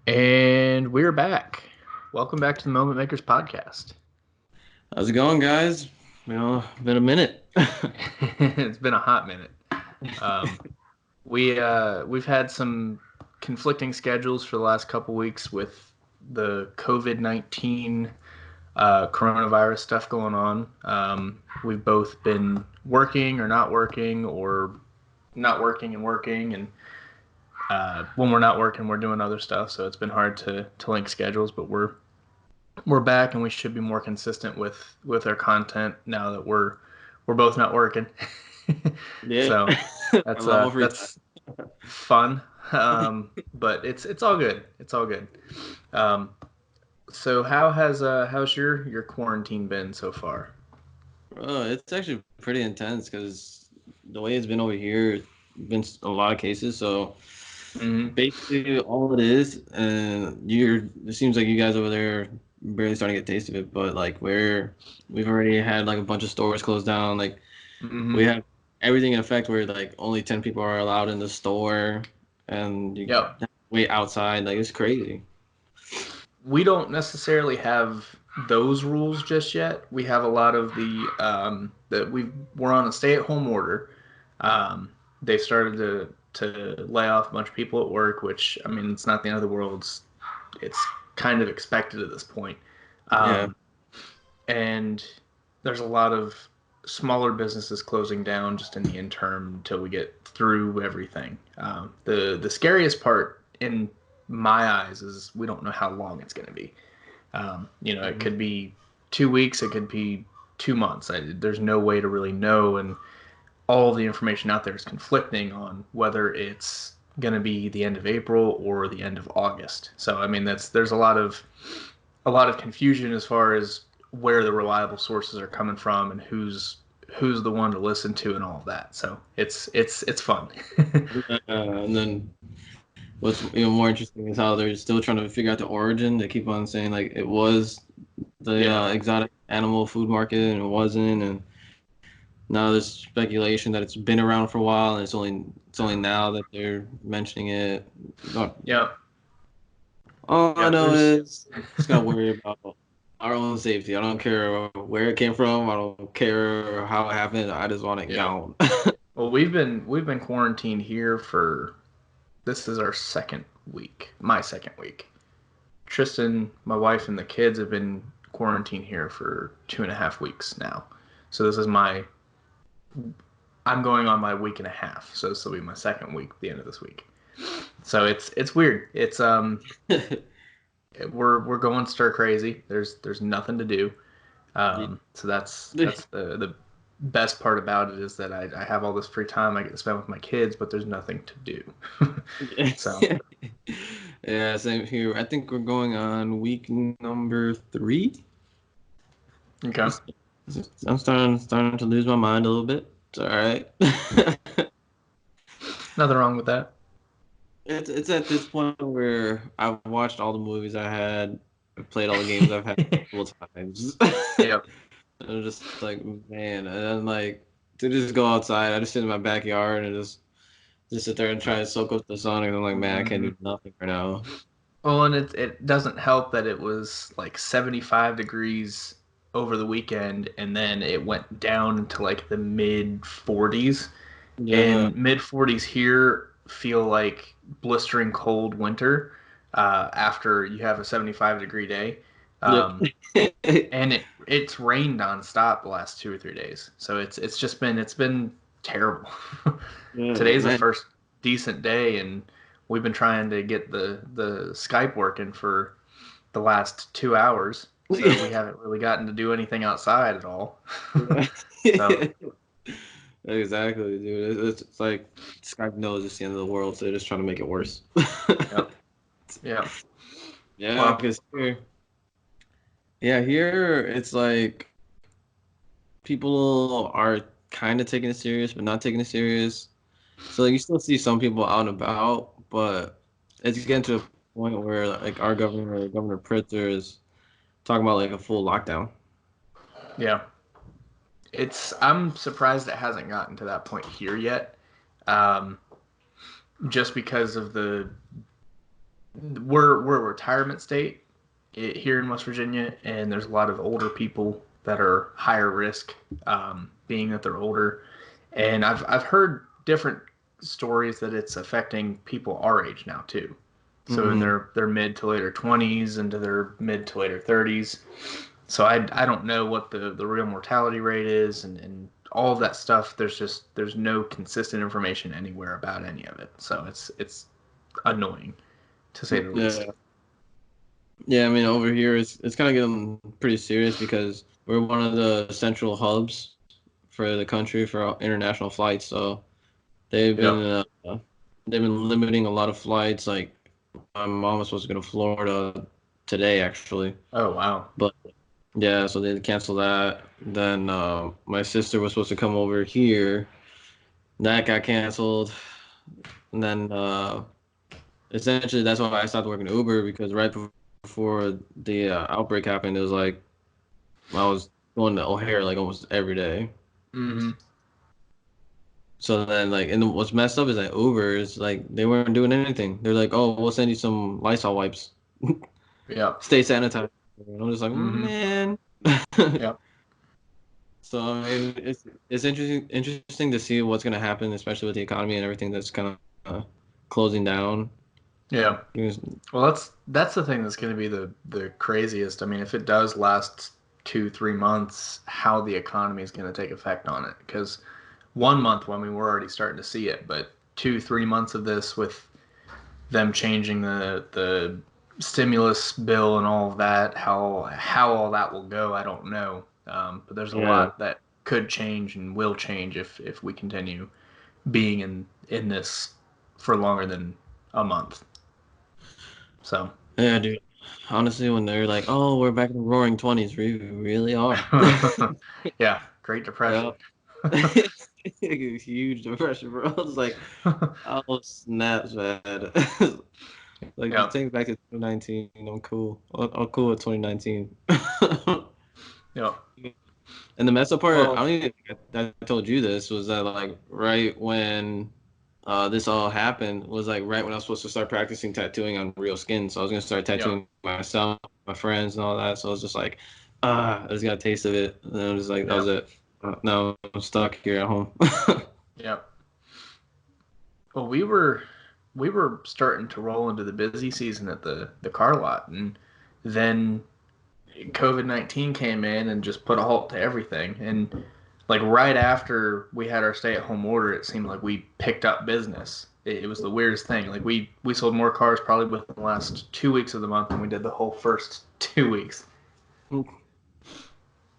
And we're back. Welcome back to the Moment Makers podcast. How's it going, guys? Been a minute. It's been a hot minute. Um, we've had some conflicting schedules for the last couple weeks with the COVID-19 coronavirus stuff going on. We've both been working or not working, or not working and working, and when we're not working, we're doing other stuff. So it's been hard to link schedules, but we're back and we should be more consistent with our content now that we're both not working. Yeah, So a lot more free that's fun. But it's all good. It's all good. Um, so how's your quarantine been so far? time. It's actually pretty intense because the way it's been over here, been a lot of cases. So Mm-hmm. basically, all it is, and it seems like you guys over there barely starting to get a taste of it. But like we've already had like a bunch of stores closed down. Like we Mm-hmm. have everything in effect where like only 10 people are allowed in the store, and you Yep. have to wait outside. Like it's crazy. We don't necessarily have those rules just yet. We have a lot of that we're on a stay-at-home order. They started to lay off a bunch of people at work, which I mean, it's not the end of the world. It's kind of expected at this point. Yeah. Um, and there's a lot of smaller businesses closing down just in the interim until we get through everything. The scariest part in my eyes is we don't know how long it's going to be. It Mhm. could be 2 weeks, it could be 2 months. There's no way to really know, and all the information out there is conflicting on whether it's going to be the end of April or the end of August. So I mean, there's a lot of confusion as far as where the reliable sources are coming from and who's the one to listen to and all of that. So it's fun. And then what's more interesting is how they're still trying to figure out the origin. They keep on saying like it was the Yeah. exotic animal food market and it wasn't, and now there's speculation that it's been around for a while and it's only now that they're mentioning it. But Yeah. all I Yeah. know There's is just gotta worry about our own safety. I don't care where it came from. I don't care how it happened. I just want it yeah. gone. Well, we've been quarantined here for this is our second week. My second week. Tristan, my wife, and the kids have been quarantined here for 2.5 weeks now. So this is I'm going on my week and a half. So this will be my second week at the end of this week. So it's weird. We're going stir crazy. There's nothing to do. So that's the best part about it is that I have all this free time I get to spend with my kids, but there's nothing to do. So Yeah, same here. I think we're going on week number 3. okay, I'm starting to lose my mind a little bit. It's all right. nothing wrong with that. It's at this point where I've watched all the movies I had, I've played all the games I've had multiple times. Yep. I'm just like, man, and then like to just go outside, I just sit in my backyard and just sit there and try to soak up the sun. And I'm like, man, I can't Mm-hmm. do nothing right now. Well, and it doesn't help that it was like 75 degrees over the weekend, and then it went down to like the mid 40s. Yeah. And mid 40s here feel like blistering cold winter after you have a 75-degree day. Yep. Um, and it's rained nonstop the last 2 or 3 days, so it's been terrible. Yeah, Today's the man. first decent day, and we've been trying to get the Skype working for the last 2 hours, so we haven't really gotten to do anything outside at all. So Exactly, dude. It's like Skype knows it's the end of the world, so they're just trying to make it worse. yep, yeah. Yeah, Well, because here it's like people are kind of taking it serious, but not taking it serious. So like, you still see some people out and about, but it's getting to a point where like our governor, Governor Pritzker, is talking about like a full lockdown. yeah. I'm surprised it hasn't gotten to that point here yet. Um, just because of the we're a retirement state here in West Virginia, and there's a lot of older people that are higher risk, being that they're older. And I've heard different stories that it's affecting people our age now too. So in their mid to later 20s into their mid to later 30s. So I don't know what the real mortality rate is and all of that stuff. There's no consistent information anywhere about any of it. So it's annoying to say the least. Yeah. Yeah, I mean, over here it's kind of getting pretty serious because we're one of the central hubs for the country for international flights. So they've been they've been limiting a lot of flights. Like my mom was supposed to go to Florida today, actually. Oh wow. But yeah, so they canceled that. Then my sister was supposed to come over here. That got canceled. And then essentially that's why I stopped working Uber because right before the outbreak happened, it was like I was going to O'Hare like almost every day. Mm-hmm. So then like, and what's messed up is that Uber is like they weren't doing anything. They're like, oh, we'll send you some Lysol wipes. Yeah. Stay sanitized. And I'm just like, man. Yeah. So I mean, it's interesting to see what's gonna happen, especially with the economy and everything that's kind of closing down. Yeah. Well, that's the thing that's going to be the craziest. I mean, if it does last 2-3 months, how the economy is going to take effect on it. Because 1 month, when we were already starting to see it, but 2-3 months of this with them changing the stimulus bill and all of that, how all that will go, I don't know. But there's a lot that could change and will change if we continue being in this for longer than a month. So yeah, dude. Honestly, when they're like, "Oh, we're back in the Roaring '20s," we really are. Yeah, Great Depression. Huge depression, bro. It's like, oh snaps, man. Like, just take me back to 2019. I'm cool. I'm cool with 2019. Yeah. And the mess up part, I don't even think I told you this, was that like right when this all happened was like right when I was supposed to start practicing tattooing on real skin. So I was gonna start tattooing myself, my friends, and all that. So I was just like, I just got a taste of it, and I was just like, that was it. Now I'm stuck here at home. Yep. Well, we were starting to roll into the busy season at the car lot, and then COVID-19 came in and just put a halt to everything. And like right after we had our stay-at-home order, it seemed like we picked up business. It was the weirdest thing. Like we sold more cars probably within the last 2 weeks of the month than we did the whole first 2 weeks.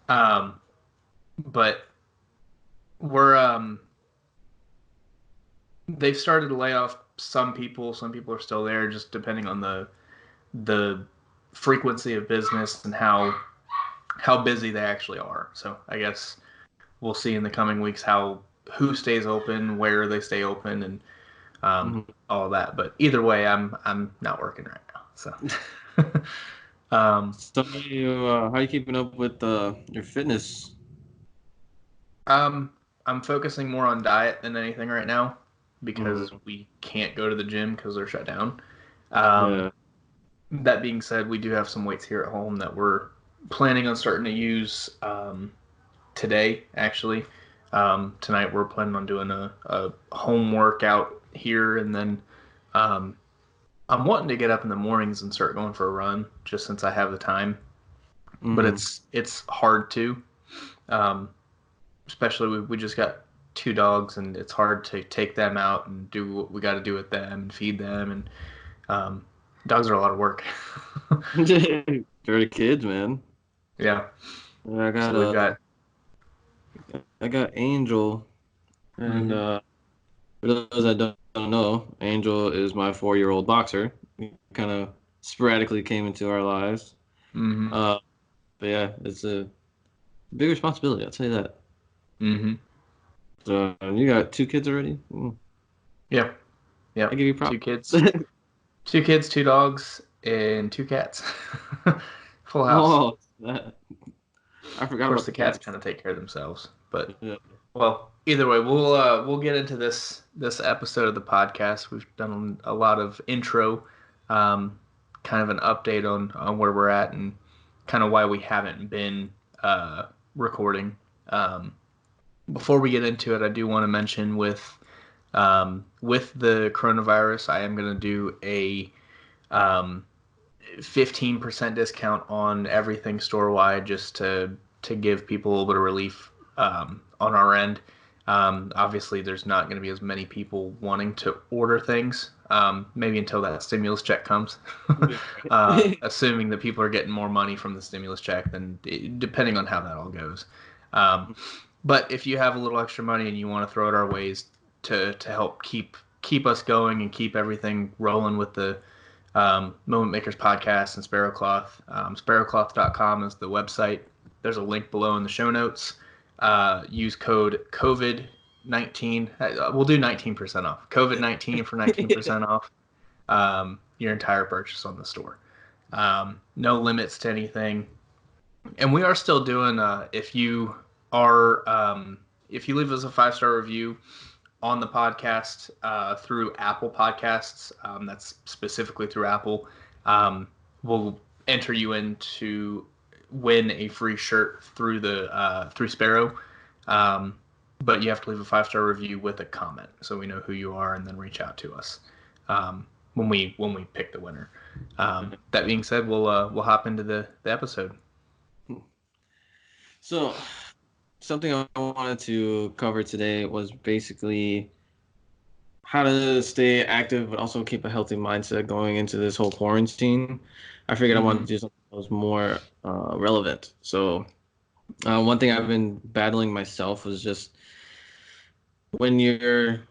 But we're they've started to lay off some people. Some people are still there, just depending on the frequency of business and how busy they actually are. So I guess we'll see in the coming weeks who stays open, where they stay open, and all of that. But either way, I'm not working right now. So, So how are you keeping up with your fitness? I'm focusing more on diet than anything right now because we can't go to the gym because they're shut down. That being said, we do have some weights here at home that we're planning on starting to use today, actually. Tonight we're planning on doing a home workout here, and then I'm wanting to get up in the mornings and start going for a run just since I have the time. But it's hard to, especially we just got 2 dogs, and it's hard to take them out and do what we got to do with them and feed them, and dogs are a lot of work. For the kids, man. Yeah. I got I got Angel, and for those that don't know, Angel is my 4-year-old boxer. He kind of sporadically came into our lives. But yeah, it's a big responsibility. I'll tell you that. So you got 2 kids already? Yeah. Yeah. I give you props. 2 kids. 2 kids, 2 dogs, and 2 cats. Full house. Oh, I forgot. Of course, the cats kind of take care of themselves, but well, either way, we'll get into this episode of the podcast. We've done a lot of intro. kind of an update on where we're at and kind of why we haven't been recording. Before we get into it, I do want to mention with the coronavirus, I am going to do a 15% discount on everything store wide, just to give people a little bit of relief on our end. Obviously, there's not going to be as many people wanting to order things, maybe until that stimulus check comes. Assuming that people are getting more money from the stimulus check, then depending on how that all goes. But if you have a little extra money and you want to throw it our ways to help keep us going and keep everything rolling with the Moment Makers podcast and Spero Cloth. SperoCloth.com is the website. There's a link below in the show notes. Use code COVID-19. We'll do 19% off. COVID-19 for 19% off your entire purchase on the store. No limits to anything. And we are still doing, if you leave us a 5-star review on the podcast through Apple Podcasts, that's specifically through Apple, we'll enter you in to win a free shirt through Spero. But you have to leave a 5-star review with a comment so we know who you are and then reach out to us when we pick the winner. That being said, we'll hop into the episode. So, something I wanted to cover today was basically how to stay active but also keep a healthy mindset going into this whole quarantine. I figured I wanted to do something that was more relevant. So one thing I've been battling myself was just when you're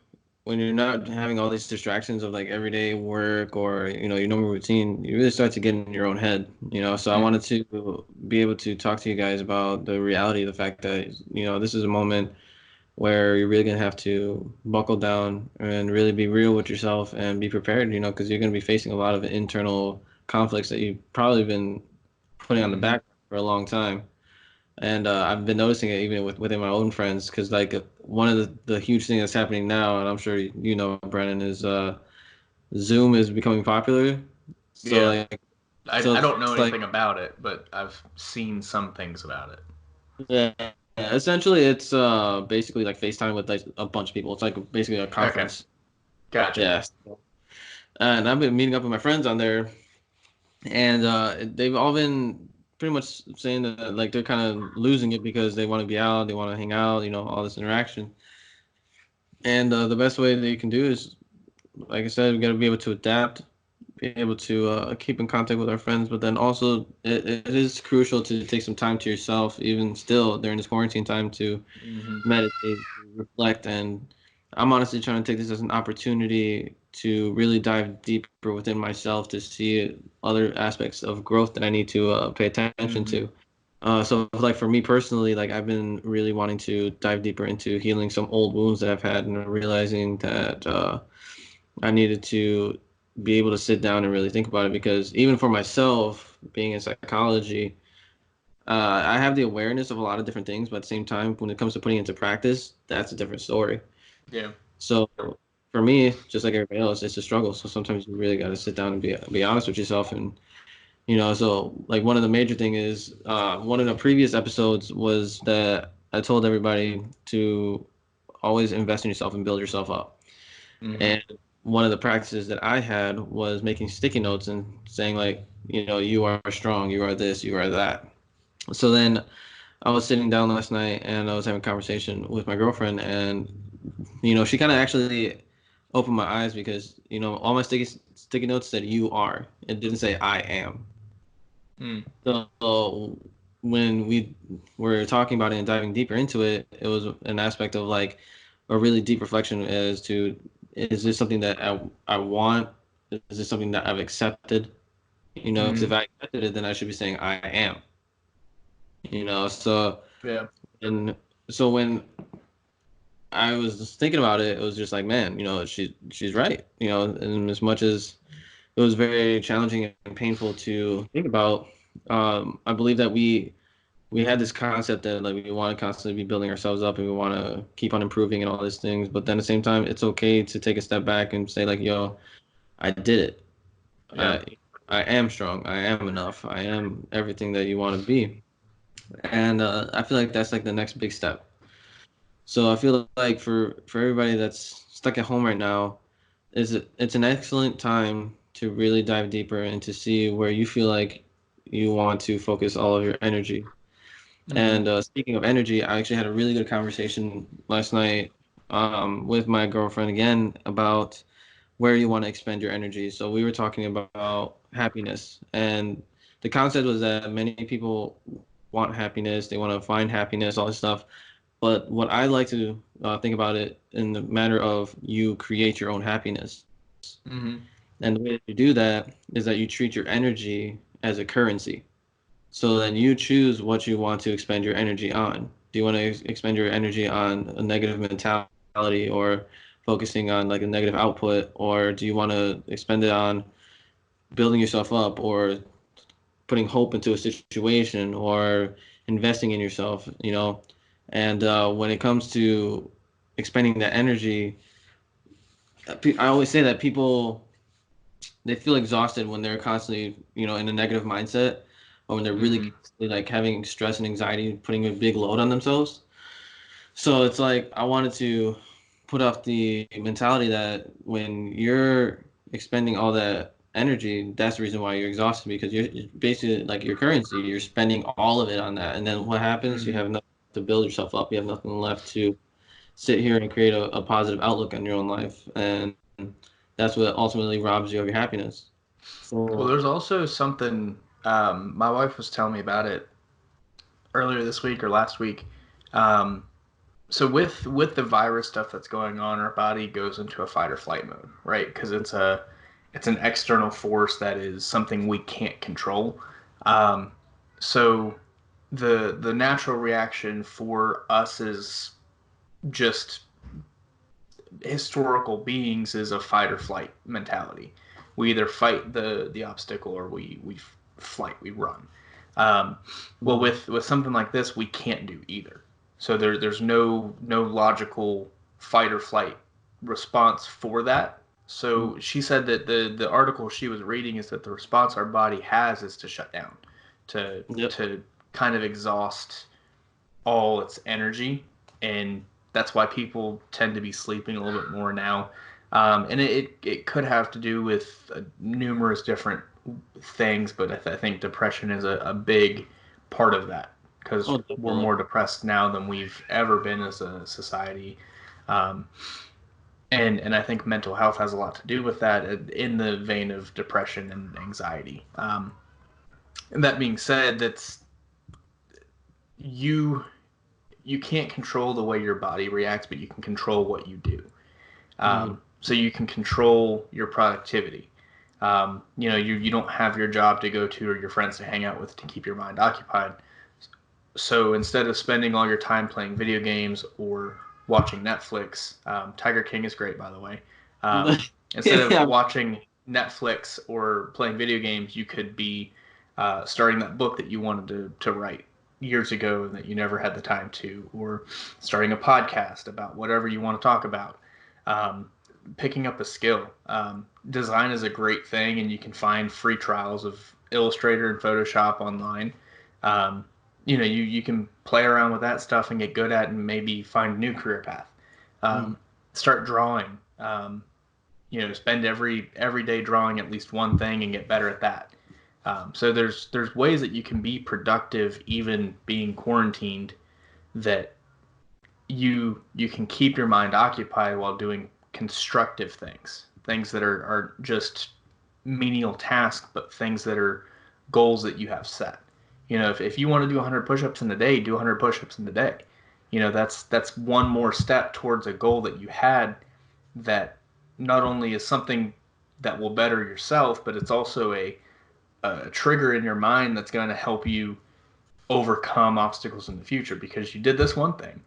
not having all these distractions of like everyday work or your normal routine, you really start to get in your own head, so I wanted to be able to talk to you guys about the reality of the fact that this is a moment where you're really going to have to buckle down and really be real with yourself and be prepared, because you're going to be facing a lot of internal conflicts that you've probably been putting on the back for a long time. And I've been noticing it even within my own friends, because like one of the huge things that's happening now, and I'm sure Brennan, is Zoom is becoming popular. So yeah. I don't know anything about it, but I've seen some things about it. Yeah. Essentially, it's basically like FaceTime with like a bunch of people. It's like basically a conference. Okay. Gotcha. Yeah. And I've been meeting up with my friends on there, and they've all been pretty much saying that like they're kind of losing it because they want to be out, they want to hang out, all this interaction. And the best way that you can do is, like I said, we got to be able to adapt, be able to keep in contact with our friends, but then also it is crucial to take some time to yourself, even still during this quarantine time, to meditate, reflect. And I'm honestly trying to take this as an opportunity to really dive deeper within myself to see other aspects of growth that I need to pay attention to. So like for me personally, like I've been really wanting to dive deeper into healing some old wounds that I've had, and realizing that I needed to be able to sit down and really think about it, because even for myself, being in psychology, I have the awareness of a lot of different things, but at the same time, when it comes to putting it into practice, that's a different story. Yeah. So for me, just like everybody else, it's a struggle. So sometimes you really got to sit down and be honest with yourself. And, so like one of the major thing is, one of the previous episodes was that I told everybody to always invest in yourself and build yourself up. And one of the practices that I had was making sticky notes and saying like, you are strong, you are this, you are that. So then I was sitting down last night and I was having a conversation with my girlfriend, and she kind of actually opened my eyes, because all my sticky notes said you are. It didn't say I am. So when we were talking about it and diving deeper into it, it was an aspect of like a really deep reflection as to, is this something that I want? Is this something that I've accepted? Because if I accepted it, then I should be saying I am. So yeah. And so when I was just thinking about it, it was just like, man, she's right. And as much as it was very challenging and painful to think about, I believe that we had this concept that like we want to constantly be building ourselves up and we want to keep on improving and all these things. But then at the same time, it's okay to take a step back and say like, yo, I did it. Yeah. I am strong. I am enough. I am everything that you want to be. And I feel like that's like the next big step. So I feel like for everybody that's stuck at home right now, it's an excellent time to really dive deeper and to see where you feel like you want to focus all of your energy. Hmm. And speaking of energy, I actually had a really good conversation last night with my girlfriend again about where you want to expend your energy. So we were talking about happiness, and the concept was that many people want happiness, they want to find happiness, all this stuff. But what I like to think about it in the matter of you create your own happiness. Hmm. And the way that you do that is that you treat your energy as a currency. So then you choose what you want to expend your energy on. Do you want to expend your energy on a negative mentality or focusing on like a negative output, or do you want to expend it on building yourself up or putting hope into a situation or investing in yourself, you know? And when it comes to expending that energy, I always say that people they feel exhausted when they're constantly, you know, in a negative mindset, or when they're really Hmm. constantly, like having stress and anxiety, putting a big load on themselves. So it's like I wanted to put off the mentality that when you're expending all that energy, that's the reason why you're exhausted because you're basically like your currency. You're spending all of it on that, and then what happens? You Hmm. have nothing to build yourself up. You have nothing left to sit here and create a positive outlook on your own life, and that's what ultimately robs you of your happiness. Well, So there's also something, my wife was telling me about it earlier this week or last week. Um, so with the virus stuff that's going on, our body goes into a fight or flight mode, right? Because it's an external force that is something we can't control. Um, so the natural reaction for us is just historical beings is a fight or flight mentality. We either fight the obstacle or we flight, we run. Um, well, mm, with something like this, we can't do either. So there's no logical fight or flight response for that. mm, So she said that the article she was reading is that the response our body has is to shut down, yep. to kind of exhaust all its energy, and that's why people tend to be sleeping a little bit more now. And it could have to do with numerous different things, but I think depression is a big part of that because Oh, we're definitely. more depressed now than we've ever been as a society. Um, and I think mental health has a lot to do with that in the vein of depression and anxiety. And that being said, that's you you can't control the way your body reacts, but you can control what you do. Mm, So you can control your productivity. You don't have your job to go to or your friends to hang out with to keep your mind occupied. So instead of spending all your time playing video games or watching Netflix, Tiger King is great, by the way. Um, Instead of yeah. watching Netflix or playing video games, you could be starting that book that you wanted to write years ago and that you never had the time to, or starting a podcast about whatever you want to talk about. Um, Picking up a skill. Design is a great thing, and you can find free trials of Illustrator and Photoshop online. Um, you can play around with that stuff and get good at it and maybe find a new career path. Mm, Start drawing. Spend every day drawing at least one thing and get better at that. So there's ways that you can be productive even being quarantined, that you can keep your mind occupied while doing constructive things that are just menial tasks, but things that are goals that you have set. If you want to do 100 push-ups in a day, do 100 push-ups in a day. That's one more step towards a goal that you had, that not only is something that will better yourself, but it's also a trigger in your mind that's going to help you overcome obstacles in the future because you did this one thing.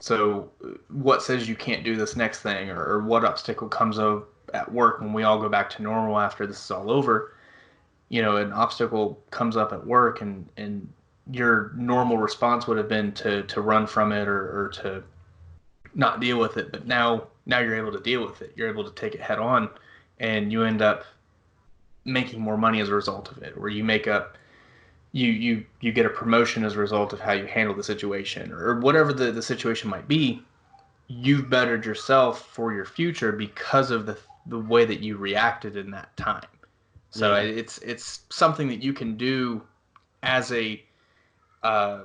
So, what says you can't do this next thing, or what obstacle comes up at work when we all go back to normal after this is all over? An obstacle comes up at work, and your normal response would have been to run from it, or to not deal with it. But now you're able to deal with it. You're able to take it head on, and you end up making more money as a result of it, or you make up you get a promotion as a result of how you handle the situation, or whatever the situation might be. You've bettered yourself for your future because of the way that you reacted in that time. So Yeah. it's something that you can do as a uh,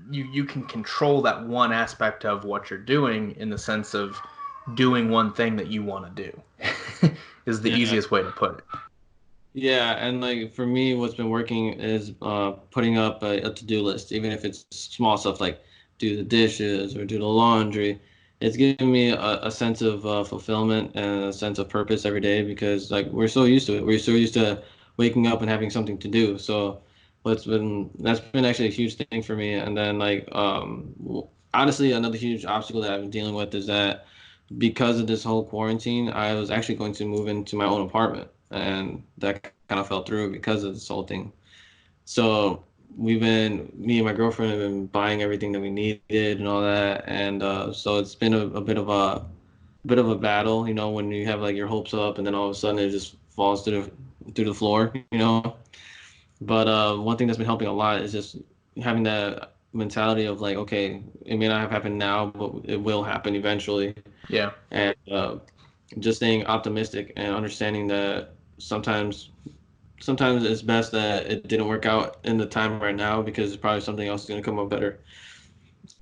you can control that one aspect of what you're doing, in the sense of doing one thing that you want to do is the Yeah. easiest way to put it. Yeah, and like for me, what's been working is putting up a to-do list, even if it's small stuff like do the dishes or do the laundry. It's giving me a sense of fulfillment and a sense of purpose every day, because like we're so used to it. We're so used to waking up and having something to do. So that's been actually a huge thing for me. And then like honestly, another huge obstacle that I've been dealing with is that because of this whole quarantine, I was actually going to move into my own apartment, and that kind of fell through because of this whole thing. So me and my girlfriend have been buying everything that we needed and all that, and so it's been a bit of a battle, when you have like your hopes up and then all of a sudden it just falls through the floor. But one thing that's been helping a lot is just having that mentality of like, okay, it may not have happened now, but it will happen eventually, Yeah. and just staying optimistic and understanding that sometimes it's best that it didn't work out in the time right now, because probably something else is going to come up better.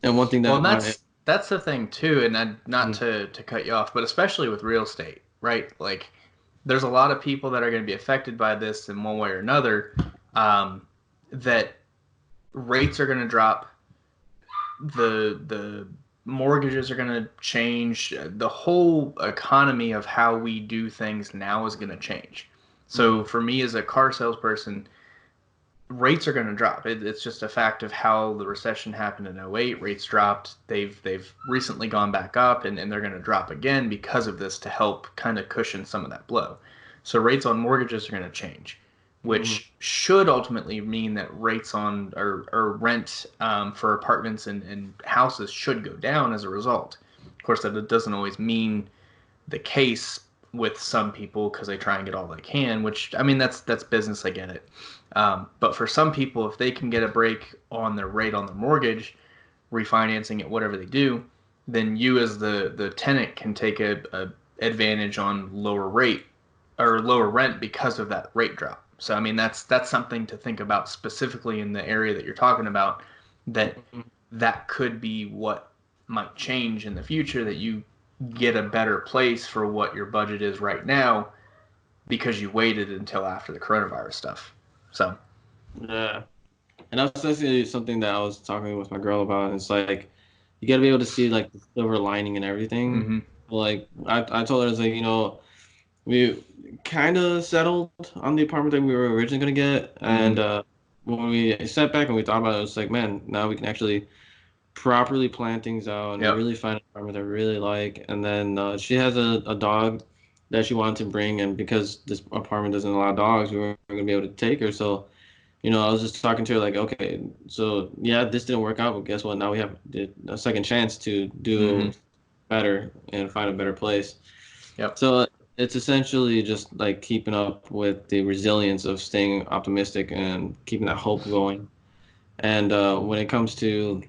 And one thing Well, that and my that's the thing too, and not mm, to cut you off, but especially with real estate, right? Like, there's a lot of people that are going to be affected by this in one way or another. That rates are going to drop, the mortgages are going to change, the whole economy of how we do things now is going to change. So mm, for me as a car salesperson, rates are going to drop. It's just a fact of how the recession happened in '08. Rates dropped. They've recently gone back up, and they're going to drop again because of this, to help kind of cushion some of that blow. So rates on mortgages are going to change, mm, which should ultimately mean that rates on or rent for apartments and houses should go down as a result. Of course, that doesn't always mean the case with some people, because they try and get all they can, which, I mean, that's business. I get it. But for some people, if they can get a break on their rate on their mortgage, refinancing it, whatever they do, then you as the tenant can take a advantage on lower rate or lower rent because of that rate drop. So I mean, that's something to think about specifically in the area that you're talking about. That mm. that could be what might change in the future, that you get a better place for what your budget is right now, because you waited until after the coronavirus stuff. So Yeah. And that's actually something that I was talking with my girl about. It's like you got to be able to see like the silver lining in everything. mm-hmm. Like I told her, it's like, we kind of settled on the apartment that we were originally gonna get, Mm-hmm. and when we sat back and we thought about it, it's like, man, now we can actually properly plan things out and Yep. really find an apartment that we really like. And then she has a dog that she wanted to bring, and because this apartment doesn't allow dogs, we weren't gonna be able to take her. So, I was just talking to her like, okay, so yeah, this didn't work out, but guess what? Now we have a second chance to Mm-hmm. do better and find a better place. Yep. So it's essentially just like keeping up with the resilience of staying optimistic and keeping that hope going. And when it comes to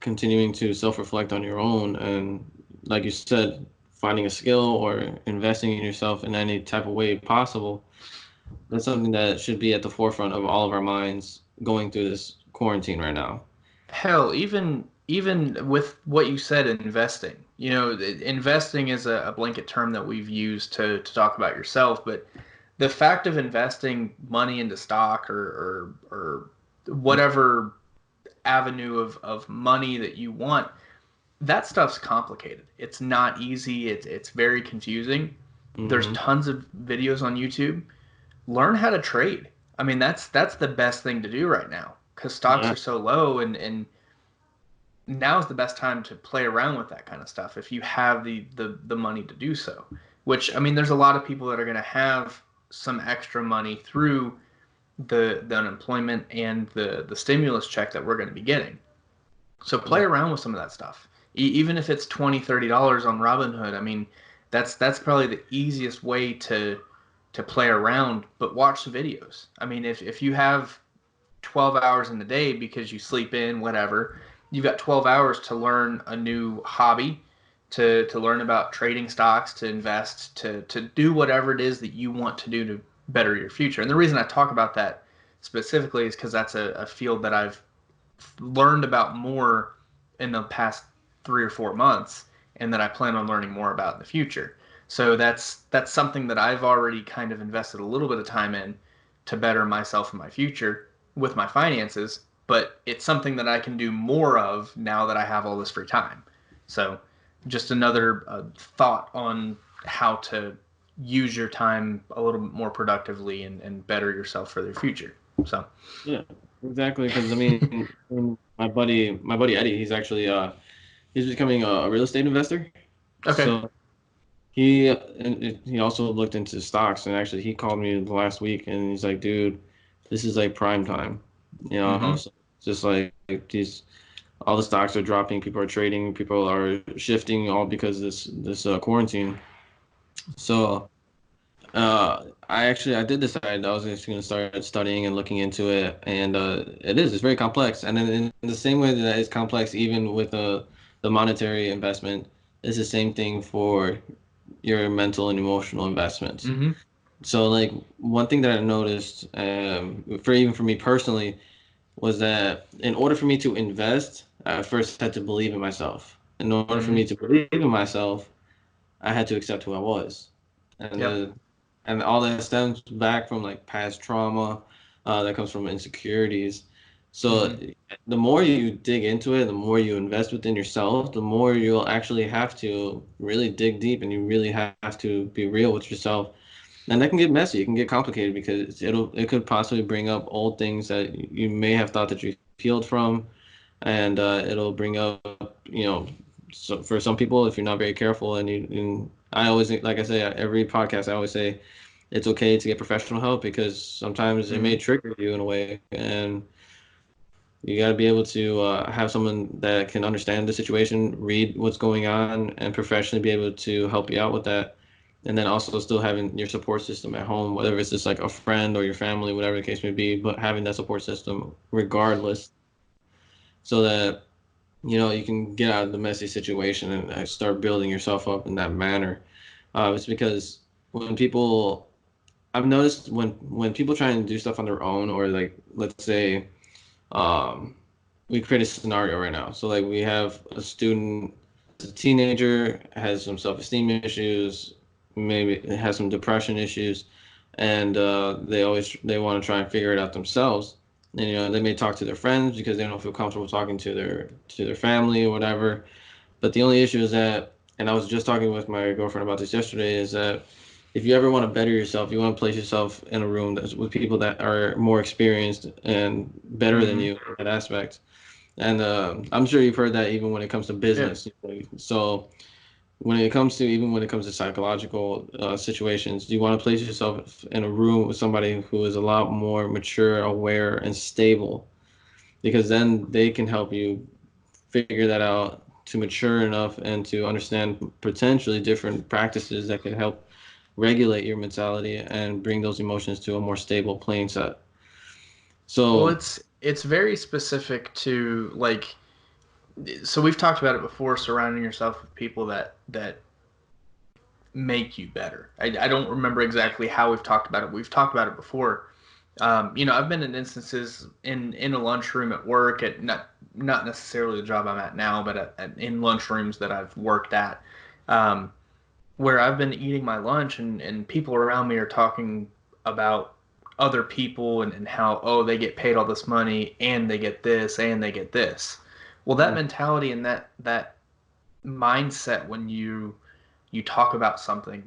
continuing to self-reflect on your own, and like you said, finding a skill or investing in yourself in any type of way possible, that's something that should be at the forefront of all of our minds going through this quarantine right now. Hell, even with what you said, investing. Investing is a blanket term that we've used to talk about yourself, but the fact of investing money into stock, or whatever avenue of money that you want, that stuff's complicated. It's not easy. It's very confusing. There's Mm-hmm. tons of videos on YouTube. Learn how to trade. I mean, that's the best thing to do right now, because stocks Yeah. are so low, and now's the best time to play around with that kind of stuff if you have the money to do so. Which, I mean, there's a lot of people that are going to have some extra money through the unemployment and the stimulus check that we're going to be getting. So play around with some of that stuff. Even if it's $20, $30 on Robinhood, I mean, that's probably the easiest way to play around, but watch the videos. I mean, if you have 12 hours in the day because you sleep in, whatever, you've got 12 hours to learn a new hobby, to learn about trading stocks, to invest, to do whatever it is that you want to do to better your future. And the reason I talk about that specifically is because that's a field that I've learned about more in the past 3 or 4 months, and that I plan on learning more about in the future. So that's something that I've already kind of invested a little bit of time in to better myself in my future with my finances, but it's something that I can do more of now that I have all this free time. So just another thought on how to use your time a little bit more productively and better yourself for the future. So Yeah, exactly. Because I mean, my buddy Eddie, he's actually he's becoming a real estate investor. okay. So he also looked into stocks, and actually he called me last week, and he's like, dude, this is like prime time. You know, Mm-hmm. so just like these all the stocks are dropping, people are trading, people are shifting, all because of this quarantine. So I did decide I was just going to start studying and looking into it, and it's very complex. And then in the same way that it's complex, even with the monetary investment, it's the same thing for your mental and emotional investments. Mm-hmm. So like one thing that I noticed, for me personally, was that in order for me to invest, I first had to believe in myself. In order for Mm-hmm. me to believe in myself, I had to accept who I was, and Yep. and all that stems back from like past trauma, that comes from insecurities. So Mm-hmm. the more you dig into it, the more you invest within yourself, the more you'll actually have to really dig deep, and you really have to be real with yourself. And that can get messy. It can get complicated because it could possibly bring up old things that you may have thought that you healed from, and it'll bring up, so for some people, if you're not very careful, and I always, like I say, every podcast I always say it's okay to get professional help, because sometimes it Mm-hmm. may trigger you in a way, and you got to be able to have someone that can understand the situation, read what's going on, and professionally be able to help you out with that. And then also still having your support system at home, whether it's just like a friend or your family, whatever the case may be, but having that support system regardless, so that you can get out of the messy situation and start building yourself up in that manner. It's because when people, I've noticed when people try and do stuff on their own, or like let's say, um, we create a scenario right now. So like we have a student, a teenager, has some self-esteem issues, maybe has some depression issues, and they want to try and figure it out themselves. And they may talk to their friends because they don't feel comfortable talking to their family or whatever. But the only issue is that, and I was just talking with my girlfriend about this yesterday, is that if you ever want to better yourself, you want to place yourself in a room that's with people that are more experienced and better than Mm-hmm. you in that aspect. And I'm sure you've heard that even when it comes to Yeah. business. So even when it comes to psychological situations, you want to place yourself in a room with somebody who is a lot more mature, aware, and stable, because then they can help you figure that out, to mature enough and to understand potentially different practices that can help regulate your mentality and bring those emotions to a more stable plane set. Well, So it's very specific to like, so we've talked about it before, surrounding yourself with people that make you better. I don't remember exactly how we've talked about it. We've talked about it before. I've been in instances in a lunchroom at work, at not necessarily the job I'm at now, but in lunchrooms that I've worked at, um, where I've been eating my lunch, and people around me are talking about other people, and how, oh, they get paid all this money and they get this and they get this. Well, that mm, mentality and that mindset, when you talk about something,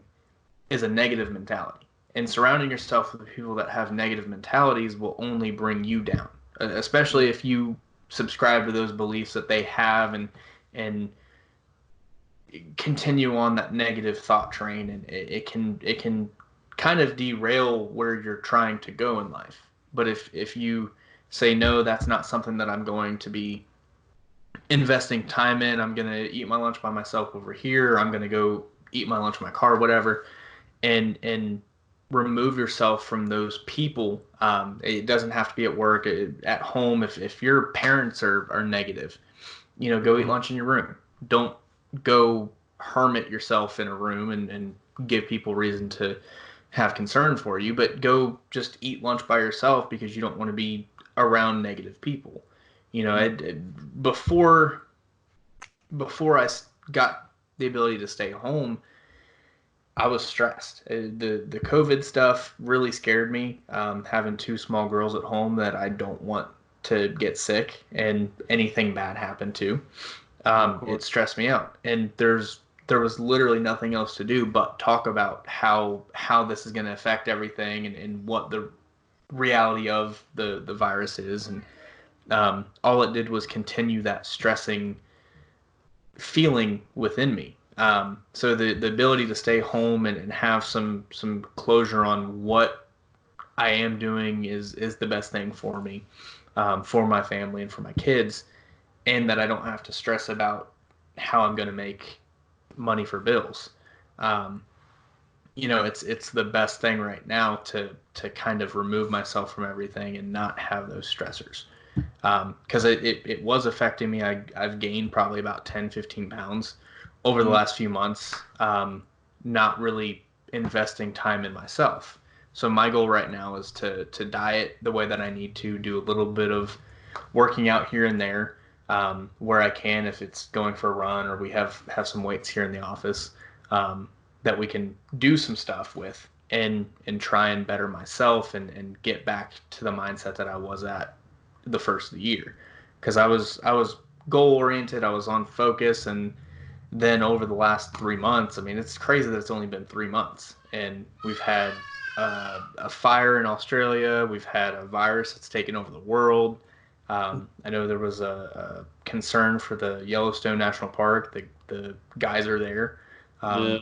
is a negative mentality. And surrounding yourself with people that have negative mentalities will only bring you down, especially if you subscribe to those beliefs that they have, and continue on that negative thought train, and it can kind of derail where you're trying to go in life. But if you say, no, that's not something that I'm going to be investing time in, I'm going to eat my lunch by myself over here, I'm going to go eat my lunch in my car, whatever, and remove yourself from those people. It doesn't have to be at work, at home. If your parents are negative, go eat lunch in your room. Don't go hermit yourself in a room and give people reason to have concern for you, but go just eat lunch by yourself because you don't want to be around negative people. Before I got the ability to stay home, I was stressed. The COVID stuff really scared me. Having two small girls at home that I don't want to get sick and anything bad happen to, it stressed me out. And there was literally nothing else to do but talk about how this is going to affect everything and what the reality of the virus is. And all it did was continue that stressing feeling within me. So the ability to stay home and have some closure on what I am doing is the best thing for me, for my family and for my kids, and that I don't have to stress about how I'm going to make money for bills. It's the best thing right now to kind of remove myself from everything and not have those stressors. Because it was affecting me. I've gained probably about 10, 15 pounds over the last few months, not really investing time in myself. So my goal right now is to diet the way that I need to, do a little bit of working out here and there, where I can, if it's going for a run or we have some weights here in the office, that we can do some stuff with and try and better myself and get back to the mindset that I was at the first of the year, because I was goal oriented, I was on focus, and then over the last 3 months, I mean, it's crazy that it's only been 3 months, and we've had a fire in Australia, we've had a virus that's taken over the world. I know there was a concern for the Yellowstone National Park, the geyser there, Yeah.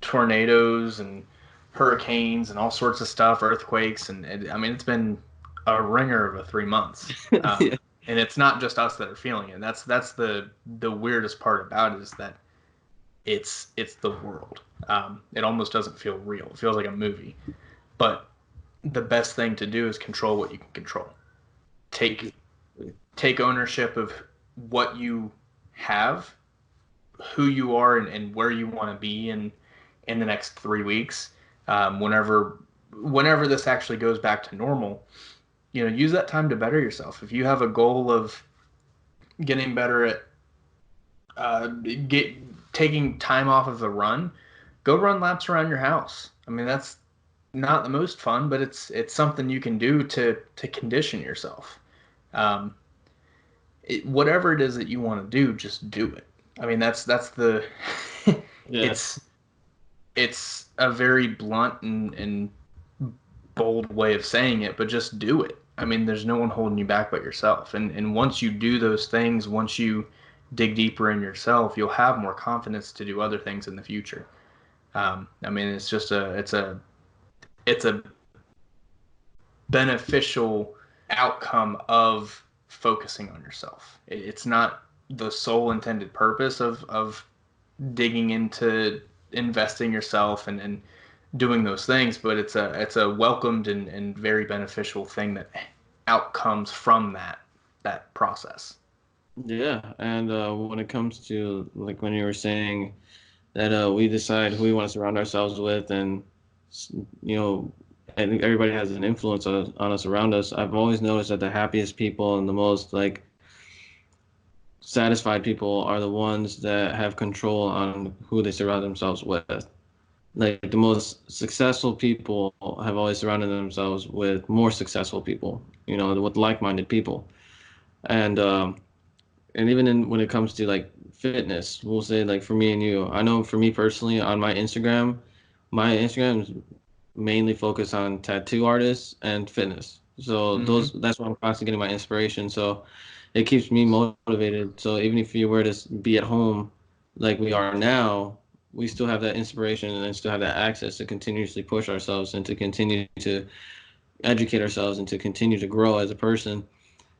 tornadoes and hurricanes and all sorts of stuff, earthquakes, and I mean, it's been a ringer of a 3 months. Yeah. And it's not just us that are feeling it. That's the weirdest part about it, is that it's the world. It almost doesn't feel real. It feels like a movie. But the best thing to do is control what you can control. Take ownership of what you have, who you are, and where you want to be in the next 3 weeks. Whenever this actually goes back to normal, use that time to better yourself. If you have a goal of getting better at taking time off of a run, go run laps around your house. I mean, that's not the most fun, but it's something you can do to condition yourself. Whatever it is that you want to do, just do it. I mean, that's the Yeah. it's a very blunt and bold way of saying it, but just do it. I mean, there's no one holding you back but yourself. And once you do those things, once you dig deeper in yourself, you'll have more confidence to do other things in the future. I mean, it's a beneficial outcome of focusing on yourself. It's not the sole intended purpose of digging into investing yourself and doing those things, but it's a welcomed and very beneficial thing that outcomes from that process. Yeah. And when it comes to, like, when you were saying that we decide who we want to surround ourselves with, and you know, I think everybody has an influence on us around us. I've always noticed that the happiest people and the most like satisfied people are the ones that have control on who they surround themselves with. Like the most successful people have always surrounded themselves with more successful people, with like-minded people. And even when it comes to like fitness, we'll say, like, for me and you, I know for me personally, on my Instagram is mainly focused on tattoo artists and fitness. So that's where I'm constantly getting my inspiration. So it keeps me motivated. So even if you were to be at home like we are now, we still have that inspiration and then still have that access to continuously push ourselves and to continue to educate ourselves and to continue to grow as a person.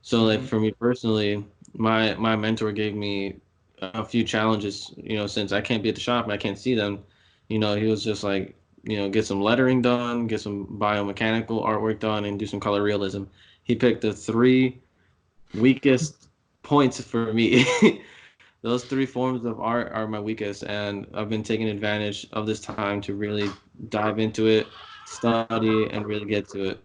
So like for me personally, my mentor gave me a few challenges, since I can't be at the shop and I can't see them. He was just like, get some lettering done, get some biomechanical artwork done, and do some color realism. He picked the three weakest points for me. Those three forms of art are my weakest, and I've been taking advantage of this time to really dive into it, study, and really get to it.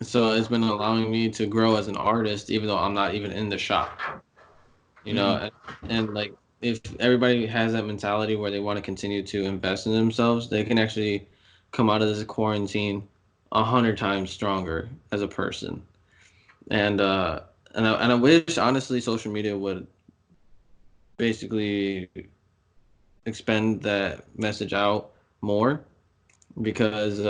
So it's been allowing me to grow as an artist, even though I'm not even in the shop. And like if everybody has that mentality where they want to continue to invest in themselves, they can actually come out of this quarantine 100 times stronger as a person. And I wish honestly social media would basically expand that message out more because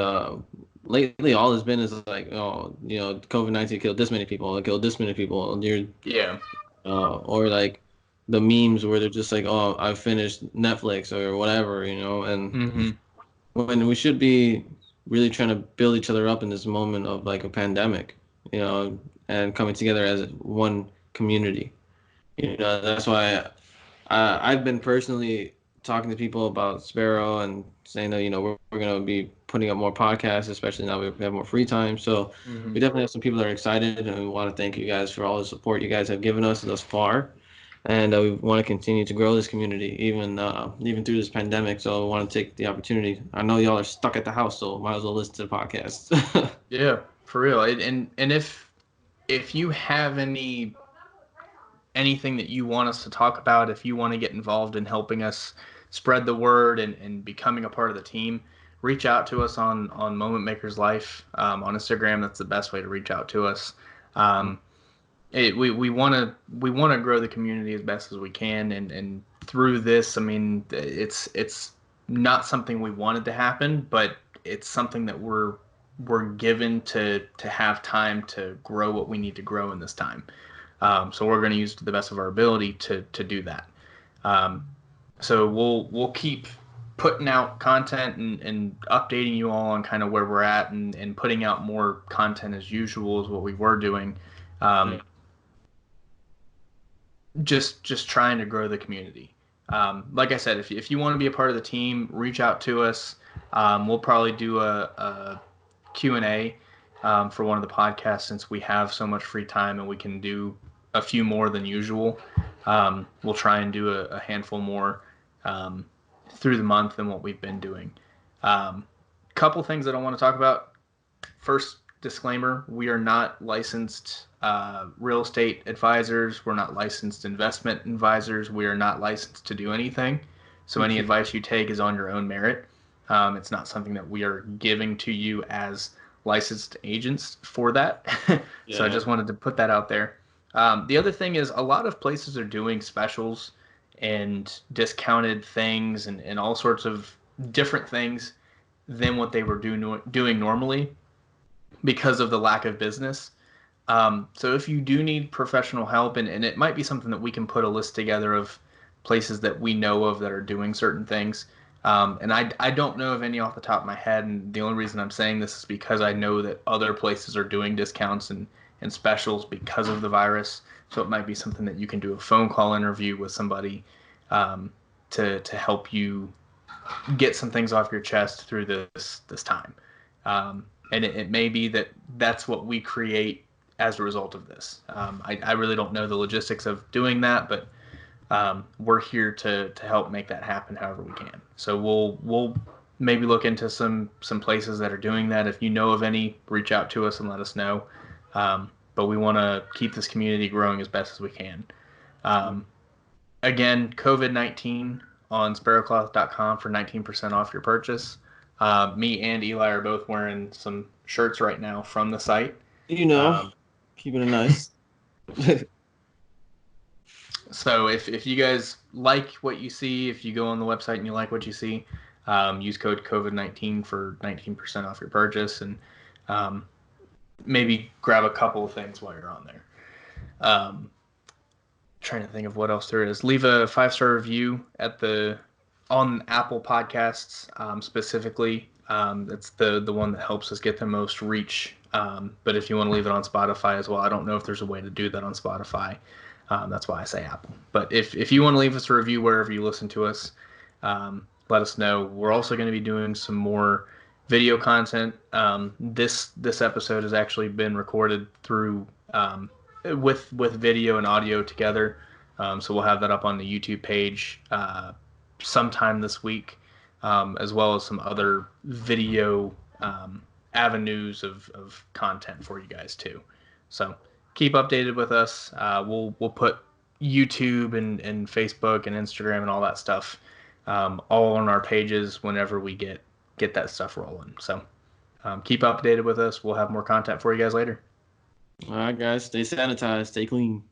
lately all it's been is like, oh, COVID-19 killed this many people, it killed this many people, and Yeah. or like the memes where they're just like, oh, I finished Netflix or whatever, and Mm-hmm. when we should be really trying to build each other up in this moment of like a pandemic, and coming together as one community. That's why I've been personally talking to people about Spero and saying that we're going to be putting up more podcasts, especially now we have more free time. So Mm-hmm. we definitely have some people that are excited, and we want to thank you guys for all the support you guys have given us thus far. And we want to continue to grow this community even through this pandemic. So I want to take the opportunity. I know y'all are stuck at the house, so might as well listen to the podcast. Yeah, for real. And if you have anything that you want us to talk about, if you want to get involved in helping us spread the word and becoming a part of the team, reach out to us on Moment Maker's Life on Instagram. That's the best way to reach out to us. Um, we want to grow the community as best as we can, and through this, I mean, it's not something we wanted to happen, but it's something that we're given to have time to grow what we need to grow in this time. So we're going to use to the best of our ability to do that. Um, so we'll keep putting out content and updating you all on kind of where we're at and putting out more content as usual as what we were doing. Um, just trying to grow the community. Like I said, if you want to be a part of the team, reach out to us. We'll probably do a Q&A for one of the podcasts since we have so much free time and we can do a few more than usual. We'll try and do a handful more through the month than what we've been doing. Couple things that I want to talk about. First, disclaimer, we are not licensed real estate advisors. We're not licensed investment advisors. We are not licensed to do anything. So any advice you take is on your own merit. It's not something that we are giving to you as licensed agents for that. So I just wanted to put that out there. The other thing is a lot of places are doing specials and discounted things and all sorts of different things than what they were doing normally because of the lack of business. So if you do need professional help, and it might be something that we can put a list together of places that we know of that are doing certain things. And I don't know of any off the top of my head, and the only reason I'm saying this is because I know that other places are doing discounts and specials because of the virus. So it might be something that you can do a phone call interview with somebody to help you get some things off your chest through this time. And it may be that that's what we create as a result of this. I really don't know the logistics of doing that, but we're here to help make that happen however we can. So we'll maybe look into some places that are doing that. If you know of any, reach out to us and let us know. But we want to keep this community growing as best as we can. Again, COVID-19 on SperoCloth.com for 19% off your purchase. Me and Eli are both wearing some shirts right now from the site. Keeping it nice. So if you guys like what you see, if you go on the website and you like what you see, use code COVID-19 for 19% off your purchase, and maybe grab a couple of things while you're on there. Trying to think of what else there is. Leave a 5-star review on Apple Podcasts specifically. That's the one that helps us get the most reach. But if you want to leave it on Spotify as well, I don't know if there's a way to do that on Spotify. That's why I say Apple. But if you want to leave us a review wherever you listen to us, let us know. We're also going to be doing some more video content. This episode has actually been recorded through with video and audio together. So we'll have that up on the YouTube page sometime this week, as well as some other video avenues of content for you guys too. So keep updated with us. We'll put YouTube and Facebook and Instagram and all that stuff all on our pages whenever we get that stuff rolling. So keep updated with us. We'll have more content for you guys later. All right, guys, stay sanitized, stay clean.